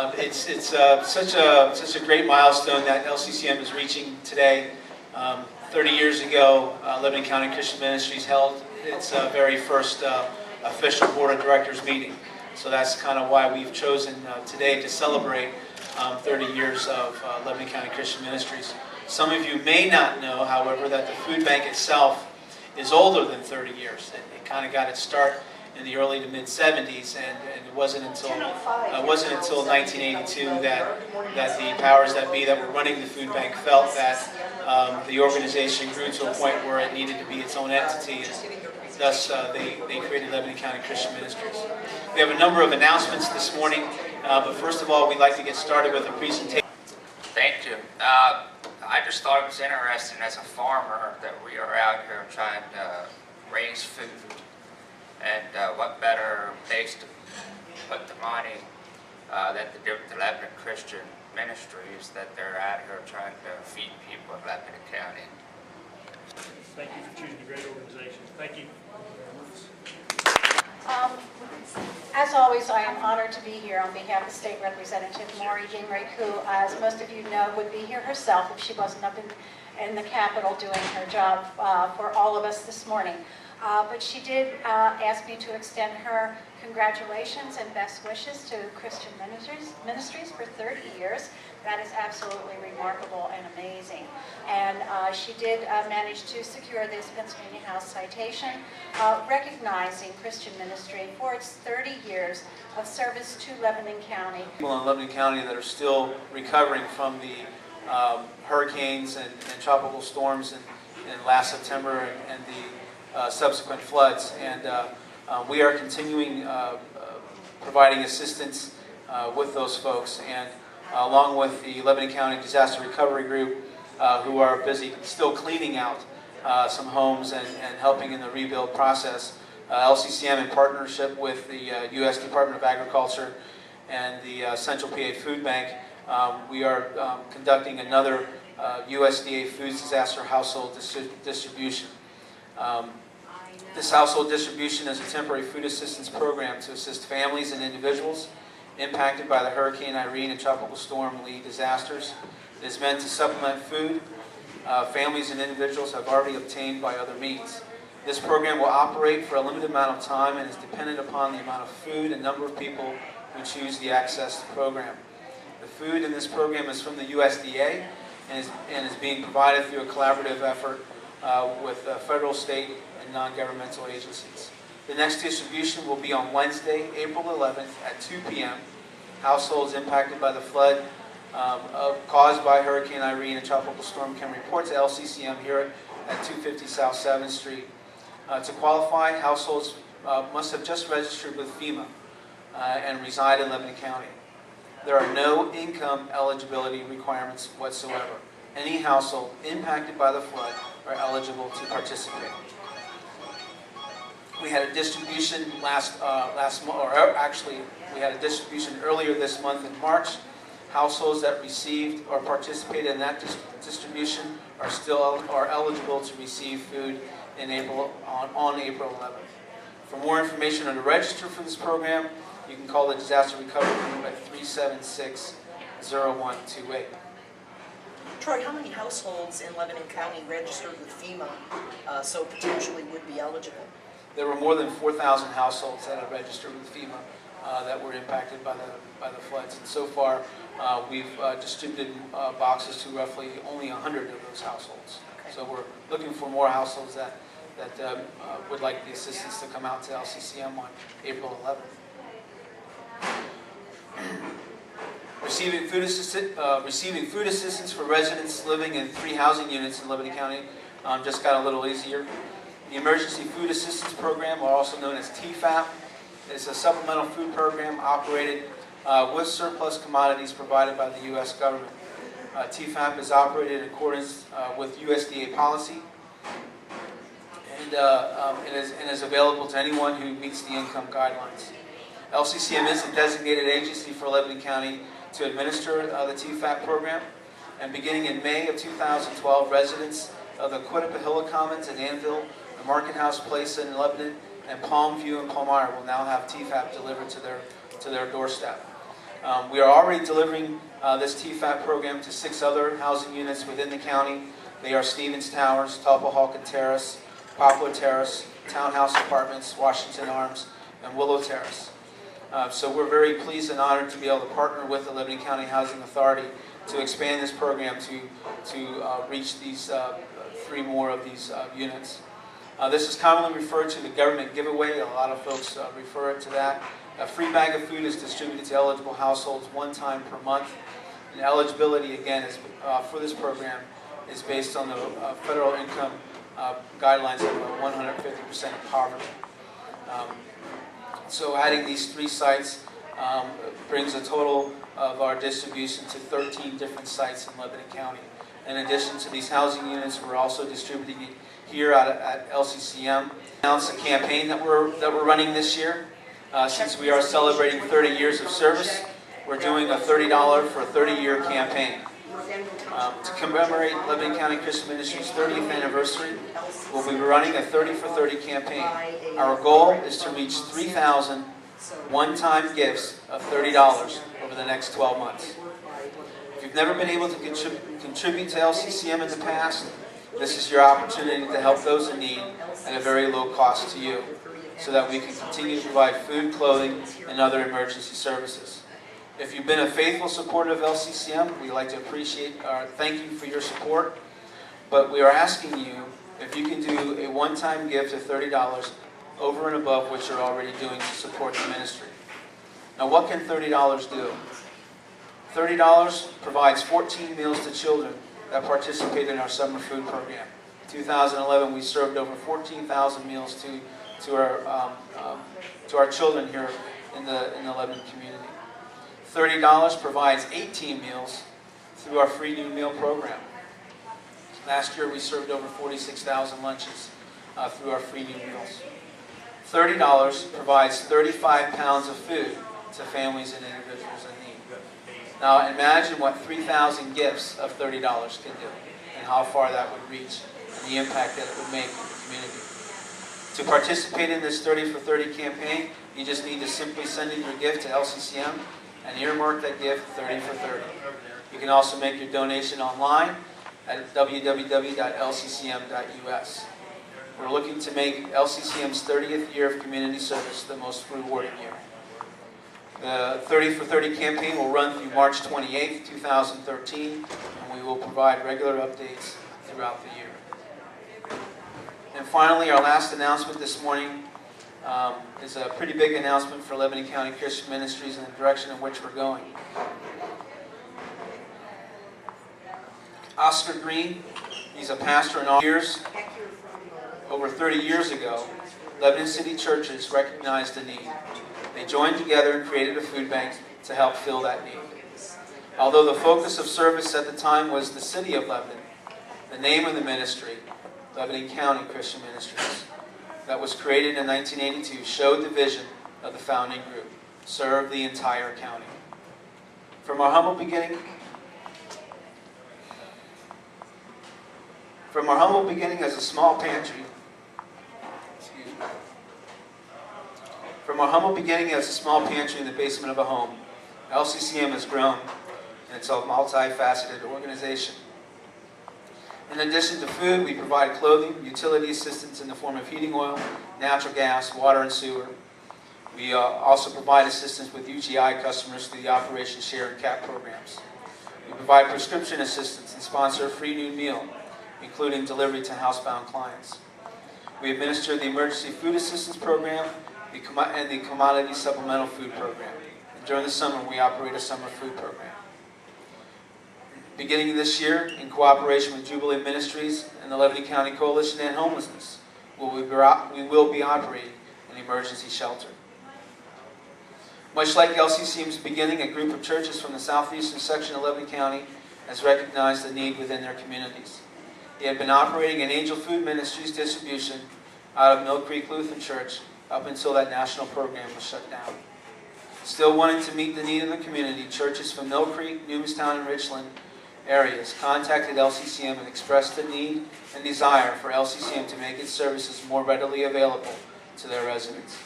It's such a great milestone that LCCM is reaching today. 30 years ago, Lebanon County Christian Ministries held its very first official Board of Directors meeting. So that's kind of why we've chosen today to celebrate 30 years of Lebanon County Christian Ministries. Some of you may not know, however, that the food bank itself is older than 30 years. It kind of got its start in the early to mid 70s, and it wasn't until 1982 that the powers that be that were running the food bank felt that the organization grew to a point where it needed to be its own entity, and thus they created Lebanon County Christian Ministries. We have a number of announcements this morning, but first of all, we'd like to get started with a presentation. Thank you. I just thought it was interesting as a farmer that we are out here trying to raise food. And what better place to put the money than the Lebanon Christian Ministries that they're out here trying to feed people in Lebanon County. Thank you for choosing a great organization. Thank you. As always, I am honored to be here on behalf of State Representative Maury Gingrich, who, as most of you know, would be here herself if she wasn't up in the Capitol doing her job for all of us this morning. But she did ask me to extend her congratulations and best wishes to Christian Ministries for 30 years. That is absolutely remarkable and amazing. And she did manage to secure this Pennsylvania House citation recognizing Christian Ministry for its 30 years of service to Lebanon County. People in Lebanon County that are still recovering from the hurricanes and tropical storms in last September and the subsequent floods, and we are continuing providing assistance with those folks, and along with the Lebanon County Disaster Recovery Group, who are busy still cleaning out some homes and helping in the rebuild process. LCCM, in partnership with the U.S. Department of Agriculture and the Central PA Food Bank, we are conducting another USDA Foods Disaster Household Distribution. This household distribution is a temporary food assistance program to assist families and individuals impacted by the Hurricane Irene and Tropical Storm Lee disasters. It is meant to supplement food families and individuals have already obtained by other means. This program will operate for a limited amount of time and is dependent upon the amount of food and number of people who choose to access the program. The food in this program is from the USDA and is being provided through a collaborative effort with federal, state, and non-governmental agencies. The next distribution will be on Wednesday, April 11th at 2 p.m. Households impacted by the flood caused by Hurricane Irene and Tropical Storm can report to LCCM here at 250 South 7th Street. To qualify, households must have just registered with FEMA and reside in Lebanon County. There are no income eligibility requirements whatsoever. Any household impacted by the flood are eligible to participate. We had a distribution we had a distribution earlier this month in March. Households that received or participated in that distribution are eligible to receive food in April on April 11th. For more information on to register for this program, you can call the Disaster Recovery Group at 376-0128. Troy, how many households in Lebanon County registered with FEMA so potentially would be eligible? There were more than 4,000 households that have registered with FEMA that were impacted by the floods. And so far, we've distributed boxes to roughly only 100 of those households. Okay. So we're looking for more households that would like the assistance to come out to LCCM on April 11th. Receiving food assistance for residents living in 3 housing units in Lebanon County just got a little easier. The Emergency Food Assistance Program, or also known as TFAP, is a supplemental food program operated with surplus commodities provided by the U.S. government. TFAP is operated in accordance with USDA policy and is available to anyone who meets the income guidelines. LCCM is a designated agency for Lebanon County to administer the TFAP program, and beginning in May of 2012, residents of the Quittapahilla Commons in Anvil, the Market House Place in Lebanon, and Palm View and Palmyra will now have TFAP delivered to their doorstep. We are already delivering this TFAP program to 6 other housing units within the county. They are Stevens Towers, Tulpahawken Terrace, Poplar Terrace, Townhouse Apartments, Washington Arms, and Willow Terrace. So we're very pleased and honored to be able to partner with the Lebanon County Housing Authority to expand this program to reach these 3 more of these units. This is commonly referred to the government giveaway. A lot of folks refer it to that. A free bag of food is distributed to eligible households 1 time per month. And eligibility, again, is, for this program is based on the federal income guidelines of 150% of poverty. So adding these 3 sites brings a total of our distribution to 13 different sites in Lebanon County. In addition to these housing units, we're also distributing it here at LCCM. Announced a campaign that we're running this year. Since we are celebrating 30 years of service, we're doing a $30 for a 30-year campaign. To commemorate Lebanon County Christian Ministries' 30th anniversary, we'll be running a 30 for 30 campaign. Our goal is to reach 3,000 one-time gifts of $30 over the next 12 months. If you've never been able to contribute to LCCM in the past, this is your opportunity to help those in need at a very low cost to you, so that we can continue to provide food, clothing, and other emergency services. If you've been a faithful supporter of LCCM, we'd like to thank you for your support, but we are asking you if you can do a one-time gift of $30 over and above what you're already doing to support the ministry. Now, what can $30 do? $30 provides 14 meals to children that participate in our summer food program. In 2011, we served over 14,000 meals to our children here in the Lebanon community. $30 provides 18 meals through our free noon meal program. Last year, we served over 46,000 lunches through our free noon meals. $30 provides 35 pounds of food to families and individuals in need. Now imagine what 3,000 gifts of $30 can do, and how far that would reach, and the impact that it would make in the community. To participate in this 30 for 30 campaign, you just need to simply send in your gift to LCCM and earmark that gift 30 for 30. You can also make your donation online at www.lccm.us. We're looking to make LCCM's 30th year of community service the most rewarding year. The 30 for 30 campaign will run through March 28th, 2013, and we will provide regular updates throughout the year. And finally, our last announcement this morning is a pretty big announcement for Lebanon County Christian Ministries and the direction in which we're going. Oscar Green, he's a pastor in all years. Over 30 years ago, Lebanon City churches recognized the need. They joined together and created a food bank to help fill that need. Although the focus of service at the time was the city of Lebanon, the name of the ministry, Lebanon County Christian Ministries, that was created in 1982, showed the vision of the founding group: serve the entire county. From our humble beginning as a small pantry, in the basement of a home, LCCM has grown, and it's a multifaceted organization. In addition to food, we provide clothing, utility assistance in the form of heating oil, natural gas, water, and sewer. We also provide assistance with UGI customers through the Operation Share and CAP programs. We provide prescription assistance and sponsor a free noon meal, including delivery to housebound clients. We administer the Emergency Food Assistance Program and the Commodity Supplemental Food Program. And during the summer, we operate a summer food program. Beginning this year, in cooperation with Jubilee Ministries and the Lebanon County Coalition and Homelessness, we will be operating an emergency shelter. Much like LCCM's beginning, a group of churches from the southeastern section of Lebanon County has recognized the need within their communities. They had been operating an Angel Food Ministries distribution out of Mill Creek Lutheran Church up until that national program was shut down. Still wanting to meet the need of the community, churches from Mill Creek, Newmanstown, and Richland areas contacted LCCM and expressed the need and desire for LCCM to make its services more readily available to their residents.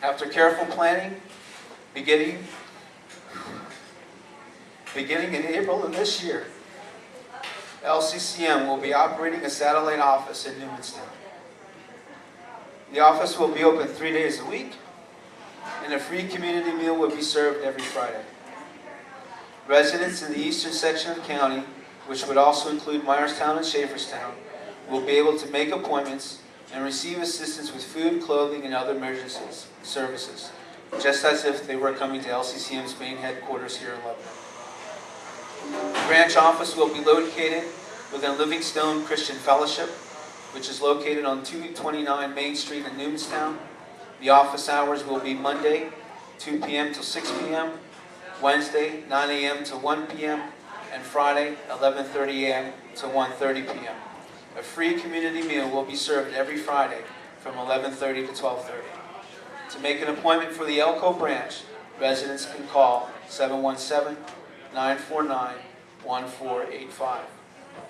After careful planning, beginning Beginning in April of this year, LCCM will be operating a satellite office in Newmanstown. The office will be open 3 days a week, and a free community meal will be served every Friday. Residents in the eastern section of the county, which would also include Myerstown and Schaeferstown, will be able to make appointments and receive assistance with food, clothing, and other emergency services, just as if they were coming to LCCM's main headquarters here in Lebanon. The branch office will be located within Livingstone Christian Fellowship, which is located on 229 Main Street in Newmanstown. The office hours will be Monday, 2 p.m. till 6 p.m., Wednesday, 9 a.m. to 1 p.m., and Friday, 11:30 a.m. to 1:30 p.m. A free community meal will be served every Friday from 11:30 to 12:30. To make an appointment for the ELCO branch, residents can call 717-949-1485.